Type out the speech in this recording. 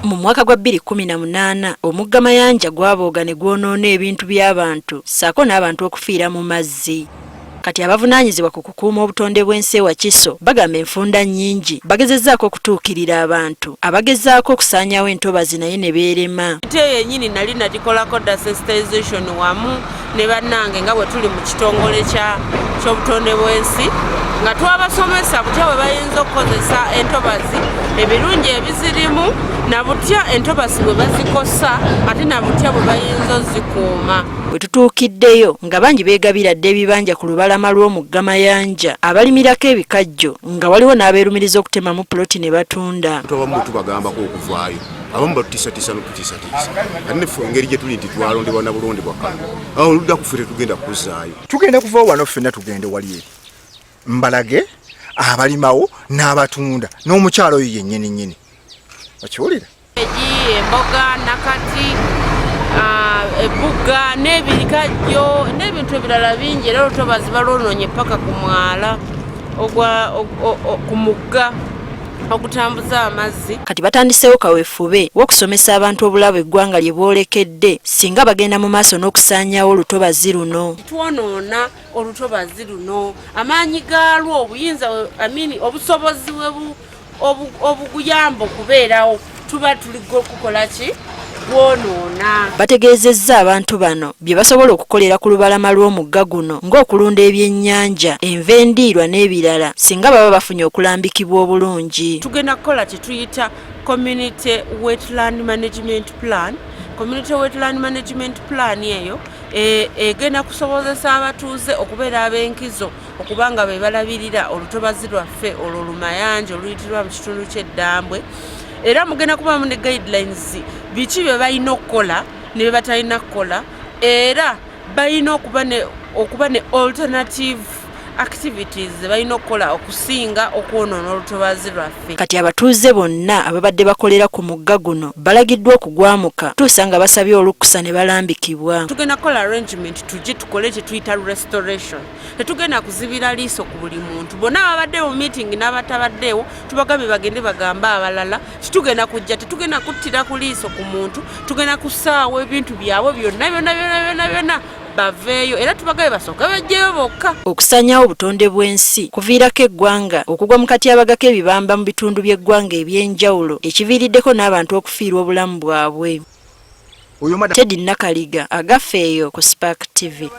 Mu mwaka gwa 2018 omugga Mayanja gwabooga ne gwonoona ebintu by'abantu ssaako n'abantu okufiira mu mazzi. Kati abavunaanyizibwa ku kukuuma obutonde bw'ensi e Wakiso bagamba enfunda nnyingi bagezezzaako okutuukirira abantu abagezaako okusaanyawo entobazi naye ne beerema. Ate yennyini nali nagikolako desensitization wamu ne bannange nga bwe tuli mu kitongole ky'obutonde bw'ensi nga twabasomesa butya bwe bayinza okukozesa entobazi, ebirungi ebizirimu na butya entobazi bwe bazikosa ate na butya bwe bayinza ozikuuma. Bwe tutuukiddeyo nga bangi beegabiradde ebibanja ku lubalama lw'omugga Mayanja abalimirako ebikajjo nga waliwo n'abeerumiriza okutemamu puloti ne batunda. Abamu tubagambako okuvaayo, abamu batutiisatiisa n'okutiisatiisa. Ate neffe engeri gye tuli nti twalondebwa na bulondebwa kano. Awo oludda ku ffe tetugenda kuzzaayo. Tugenda kuva wano ffenna tugende wali eri. Mbalage abalimawo n'abatunda n'omukyalo oyo yennyini. Okiwulira? Emboga nakati ebuga n'ebirikajjo n'ebintu ebirala bingi era olutobazi balwonoonye paka ku mwala ku mugga okutambuza amazzi. Kati batandiseewo kaweefube w'okusomesa abantu obulabe eggwanga lye bwolekedde singa bagenda mu maaso n'okusaanyaawo olutobazi luno. Twonoona olutobazi luno amaanyi gaalwo obuyinza obusobozi obuguyamba okubeerawo tuba tuligo okukola ki bwonoona. Bategeezezza abantu bano bye basobola okukolera ku lubalama lw'omugga guno ng'okulunda ebyennyanja, enva endiirwa n'ebirala singa baba bafunye okulambikibwa obulungi. Tugenda kukola kye tuyita Community Wetland Management Plan. Community Wetland Management Plan eyo egenda kusobozesa abatuuze okubeera ab'enkizo okubanga be balabirira olutobazi lwaffe olwo lumayanja oluyitirwa mu kitundu ky'eddambwe. Era mugenda kubamu ne guidelines biki bye balina okukola ne bye batalina kukola, era balina okuba ne alternative activities balina okukola okusinga okwonoona olutobazi lwaffe. Kati abatuuze bonna ababadde bakolera ku mugga guno balagiddwa okugwamuka tuusa nga basabye olukkusa ne balambikibwa. Tugenda kukola arrangement tujje tukole kye tuyita restoration. Tetugenda kuzibira liiso ku buli muntu. Bonna ababadde mu meeting n'abatabaddeewo tubagambye bagende bagambe abalala. Kitugenda kujja tetugenda kuttira ku liiso ku muntu, tugenda kusaawa ebintu byabwe byonna baveeyo era tubagabe basooka bajjeyo bokka. Okusaanyaawo obutonde bw'ensi kuviirako eggwanga okugwa mu katyabaga k'ebibamba mu bitundu by'eggwanga eby'enjawulo ekiviiriddeko n'abantu okufiirwa obulamu bwabwe. Teddy Nakaliga, Agafeeyo ku Spark TV.